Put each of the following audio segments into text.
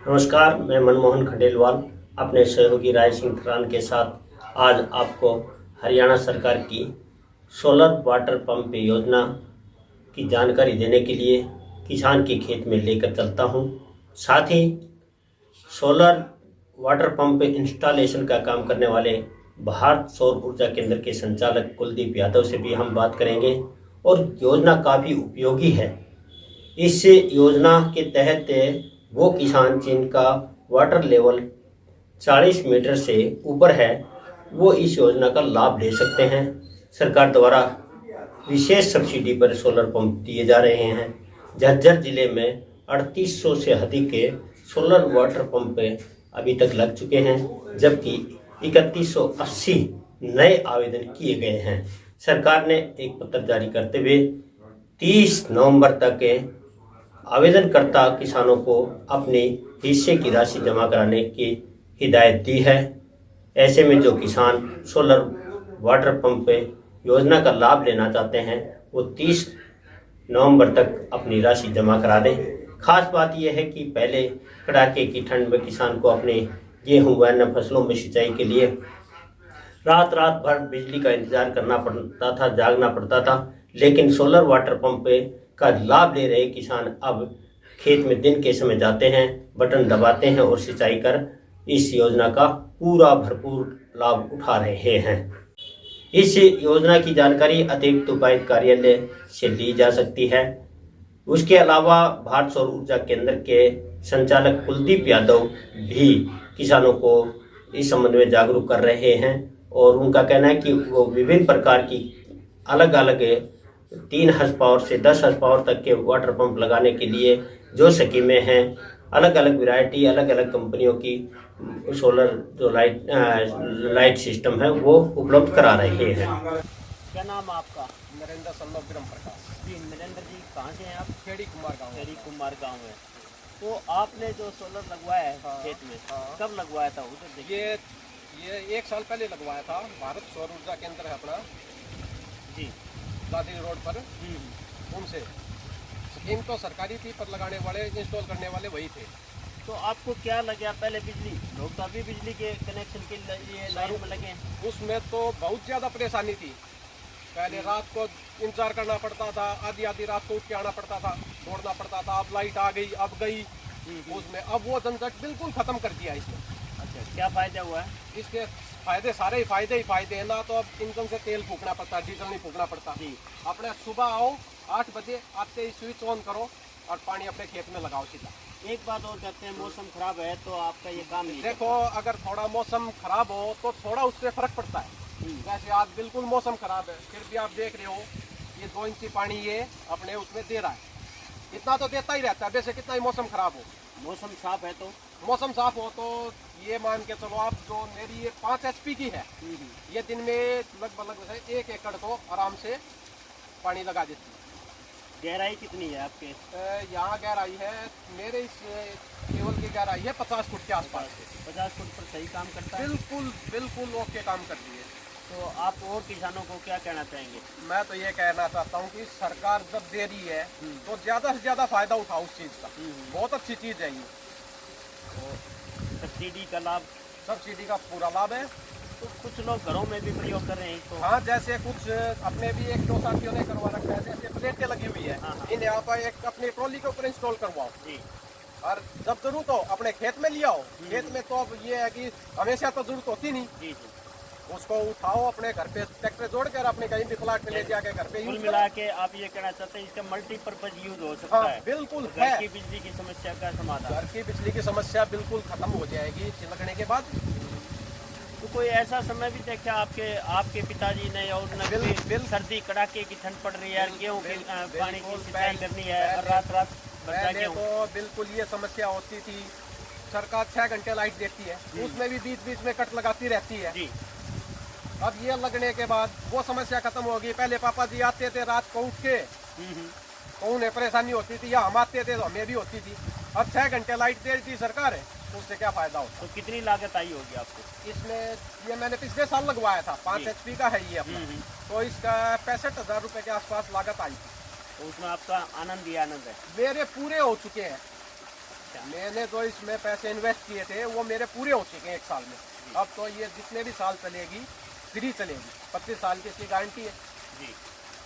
नमस्कार, मैं मनमोहन खंडेलवाल अपने सहयोगी राय सिंह थरान के साथ आज आपको हरियाणा सरकार की सोलर वाटर पंप योजना की जानकारी देने के लिए किसान के खेत में लेकर चलता हूं। साथ ही सोलर वाटर पंप इंस्टॉलेशन का काम करने वाले भारत सौर ऊर्जा केंद्र के संचालक कुलदीप यादव से भी हम बात करेंगे और योजना काफ़ी उपयोगी है। इस योजना के तहत वो किसान जिनका वाटर लेवल 40 मीटर से ऊपर है वो इस योजना का लाभ ले सकते हैं। सरकार द्वारा विशेष सब्सिडी पर सोलर पंप दिए जा रहे हैं। झज्जर जिले में 3800 से अधिक के सोलर वाटर पंप अभी तक लग चुके हैं, जबकि 3180 नए आवेदन किए गए हैं। सरकार ने एक पत्र जारी करते हुए 30 नवंबर तक आवेदनकर्ता किसानों को अपने हिस्से की राशि जमा कराने की हिदायत दी है। ऐसे में जो किसान सोलर वाटर पंप योजना का लाभ लेना चाहते हैं वो 30 नवंबर तक अपनी राशि जमा करा दें। खास बात यह है कि पहले कड़ाके की ठंड में किसान को अपने गेहूं व अन्य फसलों में सिंचाई के लिए रात रात भर बिजली का इंतजार करना पड़ता था, जागना पड़ता था। लेकिन सोलर वाटर पंप का लाभ ले रहे किसान अब खेत में दिन के समय जाते हैं, बटन दबाते हैं और सिंचाई कर इस योजना का पूरा भरपूर लाभ उठा रहे हैं। इस योजना की जानकारी अतिरिक्त उपायुक्त कार्यालय से ली जा सकती है। उसके अलावा भारत सौर ऊर्जा केंद्र के संचालक कुलदीप यादव भी किसानों को इस संबंध में जागरूक कर रहे हैं और उनका कहना है कि वो विभिन्न प्रकार की अलग अलग 3 हॉर्स पावर से 10 हॉर्स पावर तक के वाटर पंप लगाने के लिए जो स्कीमें हैं, अलग अलग वैरायटी, अलग अलग कंपनियों की सोलर जो लाइट सिस्टम है वो उपलब्ध करा रहे हैं। क्या नाम है आपका? नरेंद्र सल्लभ ब्रह्म प्रकाश। जी नरेंद्र जी, कहाँ से हैं आप? खेड़ी कुमार गाँव। खेड़ी कुमार गाँव है। तो आपने जो सोलर लगवाया है खेत में, कब लगवाया था उधर देखिए? ये 1 साल पहले लगवाया था। भारत सौर ऊर्जा केंद्र है अपना जी, दादरी रोड पर, उनसे स्कीम तो सरकारी थी पर लगाने वाले, इंस्टॉल करने वाले वही थे। तो आपको क्या लगा पहले बिजली? लोग तो अभी बिजली के कनेक्शन के लिए लाइन में लगे हैं। उसमें तो बहुत ज़्यादा परेशानी थी। पहले रात को इंतजार करना पड़ता था, आधी आधी रात को उठ के आना पड़ता था, दौड़ना पड़ता था। अब लाइट आ गई, अब गई उसमें, अब वो झंझट बिल्कुल ख़त्म कर दिया इसमें। अच्छा, क्या फ़ायदा हुआ है? इसके फायदे सारे ही फायदे हैं ना। तो अब इंजन से तेल फूकना पड़ता, डीजल नहीं फूकना पड़ता। जी, अपने सुबह आओ 8 बजे, आते ही स्विच ऑन करो और पानी अपने खेत में लगाओ सीधा। एक बात और कहते हैं मौसम खराब है तो आपका ये काम नहीं देखो, अगर थोड़ा मौसम खराब हो तो थोड़ा उससे फर्क पड़ता है। जैसे आज बिल्कुल मौसम खराब है, फिर भी आप देख रहे हो ये 2 इंची पानी ये अपने उसमें दे रहा है। इतना तो देता ही रहता है, वैसे कितना ही मौसम खराब हो। मौसम साफ है तो मौसम साफ हो तो ये मान के चलो आप, जो मेरी ये 5 HP की है, ये दिन में लगभग 1 एकड़ को आराम से पानी लगा देती है। गहराई कितनी है आपके? यहाँ गहराई है मेरे इस केवल की गहराई है 50 फुट के आसपास। 50 फुट पर सही काम करता है। बिल्कुल बिल्कुल ओके काम करती है। तो आप और किसानों को क्या कहना चाहेंगे? मैं तो ये कहना चाहता हूँ कि सरकार जब दे रही है तो ज़्यादा से ज़्यादा फायदा उठाओ उस चीज़ का। बहुत अच्छी चीज़ है ये। सब्सिडी का लाभ? सब्सिडी का पूरा लाभ है। तो कुछ लोग घरों में भी प्रयोग कर रहे हैं तो? हाँ, जैसे कुछ अपने भी 1-2 साथियों ने करवा रखा है। जैसे प्लेटें लगी हुई है, इन यहाँ पर एक अपनी ट्रॉली के ऊपर इंस्टॉल करवाओ जी, और जब जरूरत हो अपने खेत में ले आओ। खेत में तो अब ये है कि हमेशा तो जरूरत होती नहीं। जी जी। उसको उठाओ अपने घर पे, ट्रैक्टर जोड़ कर अपने कहीं भी प्लाट पे ले जाके घर पे कुल यूज मिला के आप ये कहना चाहते हैं इसका मल्टीपर्पज यूज हो सकता हाँ, है? बिल्कुल तो है। घर की बिजली की समस्या का समाधान? घर की बिजली की समस्या बिल्कुल खत्म हो जाएगी लगने के बाद। तो कोई ऐसा समय भी देखा आपके पिताजी ने और सर्दी कड़ाके की ठंड पड़ रही है, गेहूँ के पानी की सिंचाई करनी है और रात रात पहले तो बिल्कुल ये समस्या होती थी। सरकार 6 घंटे लाइट देती है, उसमें भी बीच बीच में कट लगाती रहती है। जी, अब ये लगने के बाद वो समस्या खत्म होगी। पहले पापा जी आते थे रात को उठ के, तो उन्हें परेशानी होती थी, या हम आते थे तो हमें भी होती थी। अब 6 घंटे लाइट दे रही थी सरकार है, तो उससे क्या फायदा होता? तो कितनी लागत आई होगी आपको? इसमें ये मैंने पिछले साल लगवाया था, 5 HP का है ये अपना। तो इसका 65,000 रुपये के आसपास लागत आई थी। तो उसमें आपका आनंद ही आनंद है। मेरे पूरे हो चुके हैं। अच्छा। मैंने जो इसमें पैसे इन्वेस्ट किए थे वो मेरे पूरे हो चुके हैं 1 साल में। अब तो ये जितने भी साल चलेगी फ्री चलेगी। 25 साल की इसकी गारंटी है जी।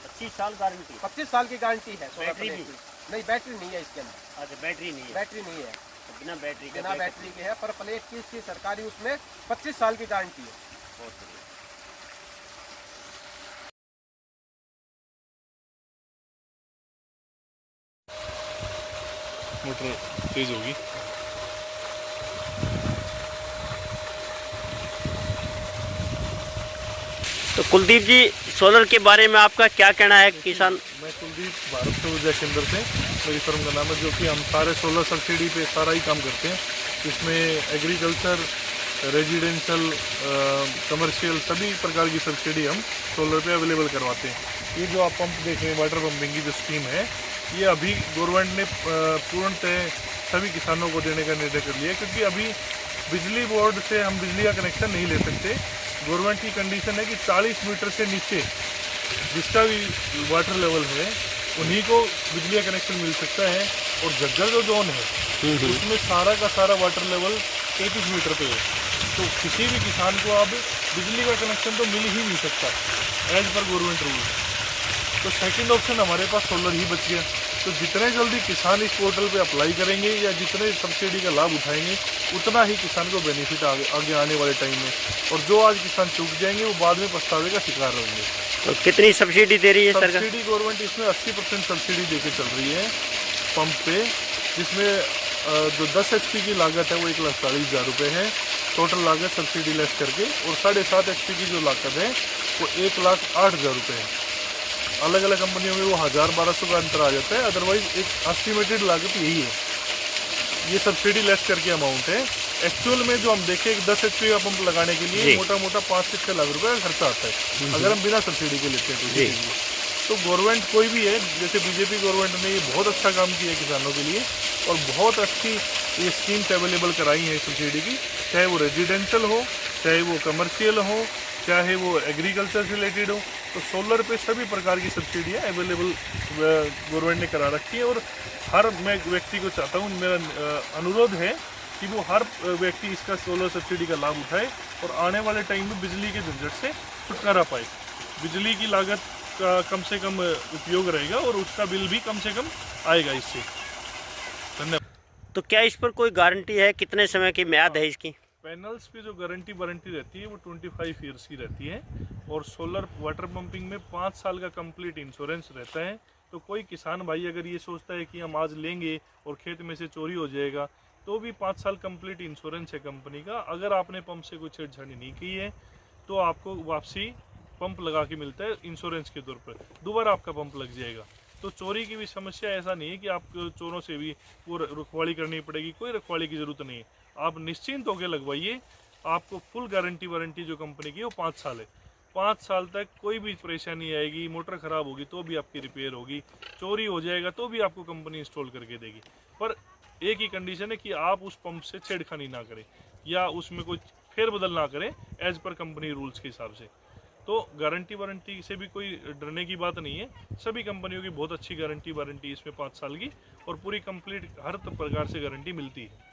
25 साल गारंटी। 25 साल की गारंटी है। बैटरी भी? नहीं, बैटरी नहीं है इसके अंदर। अच्छा, बैटरी नहीं है। बैटरी नहीं है, तो बिना बैटरी के बिना बैटरी के है, पर प्लेट की इसकी सरकारी उसमें 25 साल की गारंटी है। बहुत बढ़िया। मोटर तेज होगी। तो कुलदीप जी, सोलर के बारे में आपका क्या कहना है? किसान मैं कुलदीप, भारत ऊर्जा केंद्र से मेरी फर्म का नाम है, जो कि हम सारे सोलर सब्सिडी पे सारा ही काम करते हैं। इसमें एग्रीकल्चर, रेजिडेंशियल, कमर्शियल सभी प्रकार की सब्सिडी हम सोलर पे अवेलेबल करवाते हैं। ये जो आप पंप देख रहे हैं, वाटर पंपिंग की जो स्कीम है, ये अभी गवर्नमेंट ने पूर्णतः सभी किसानों को देने का निर्णय कर लिया है, क्योंकि अभी बिजली बोर्ड से हम बिजली का कनेक्शन नहीं ले सकते। गवर्नमेंट की कंडीशन है कि 40 मीटर से नीचे जिसका भी वाटर लेवल है उन्हीं को बिजली का कनेक्शन मिल सकता है। और झज्जर जो जोन है उसमें सारा का सारा वाटर लेवल 33 मीटर पे है, तो किसी भी किसान को अब बिजली का कनेक्शन तो मिल ही नहीं सकता एज पर गवर्नमेंट रूल। तो सेकंड ऑप्शन हमारे पास सोलर ही बच गया। तो जितने जल्दी किसान इस पोर्टल पे अप्लाई करेंगे या जितने सब्सिडी का लाभ उठाएंगे, उतना ही किसान को बेनिफिट आगे आने वाले टाइम में। और जो आज किसान चूक जाएंगे वो बाद में पछतावे का शिकार होंगे। तो कितनी सब्सिडी दे रही है सरकार? सब्सिडी गवर्नमेंट इसमें 80% सब्सिडी देके चल रही है पंप पे, जिसमें जो 10 HP की लागत है वो 1,40,000 रुपये है टोटल लागत सब्सिडी लेस करके, और 7.5 HP की जो लागत है वो 1,08,000 रुपये है। अलग अलग कंपनियों में वो 1,000-1,200 का अंतर आ जाता है, अदरवाइज एक एस्टिमेटेड लागत यही है। ये सब्सिडी लेस करके अमाउंट है। एक्चुअल में जो हम देखें 10 HP का पंप लगाने के लिए मोटा मोटा 5 से 6 लाख रुपए का खर्चा आता है अगर हम बिना सब्सिडी के लेते हैं तो गवर्नमेंट कोई भी है, जैसे बीजेपी गवर्नमेंट ने ये बहुत अच्छा काम किया है किसानों के लिए, और बहुत अच्छी ये स्कीम्स अवेलेबल कराई हैं सब्सिडी की, चाहे वो रेजिडेंशियल हो, चाहे वो कमर्शियल हो, चाहे वो एग्रीकल्चर से रिलेटेड हो। तो सोलर पे सभी प्रकार की सब्सिडियाँ अवेलेबल गवर्नमेंट ने करा रखी है। और हर मैं व्यक्ति को चाहता हूँ, मेरा अनुरोध है कि वो हर व्यक्ति इसका सोलर सब्सिडी का लाभ उठाए और आने वाले टाइम में बिजली के झंझट से छुटकारा पाए। बिजली की लागत का कम से कम उपयोग रहेगा और उसका बिल भी कम से कम आएगा इससे। धन्यवाद। तो क्या इस पर कोई गारंटी है? कितने समय की म्याद है इसकी? पैनल्स पे जो वारंटी रहती है वो 25 ईयर्स की रहती है, और सोलर वाटर पंपिंग में 5 साल का कंप्लीट इंश्योरेंस रहता है। तो कोई किसान भाई अगर ये सोचता है कि हम आज लेंगे और खेत में से चोरी हो जाएगा, तो भी 5 साल कंप्लीट इंश्योरेंस है कंपनी का। अगर आपने पंप से कोई छेड़छाड़ी नहीं की है तो आपको वापसी पंप लगा के मिलता है इंश्योरेंस के तौर पर, दोबारा आपका पंप लग जाएगा। तो चोरी की भी समस्या ऐसा नहीं है कि आप चोरों से भी वो रखवाली करनी पड़ेगी, कोई रखवाली की ज़रूरत नहीं है। आप निश्चिंत होकर लगवाइए, आपको फुल गारंटी वारंटी जो कंपनी की है वो 5 साल है। 5 साल तक कोई भी परेशानी आएगी, मोटर ख़राब होगी तो भी आपकी रिपेयर होगी, चोरी हो जाएगा तो भी आपको कंपनी इंस्टॉल करके देगी। पर एक ही कंडीशन है कि आप उस पंप से छेड़खानी ना करें या उसमें कोई फेरबदल ना करें एज पर कंपनी रूल्स के हिसाब से। तो गारंटी वारंटी से भी कोई डरने की बात नहीं है। सभी कंपनियों की बहुत अच्छी गारंटी वारंटी इसमें 5 साल की, और पूरी कंप्लीट हर प्रकार से गारंटी मिलती है।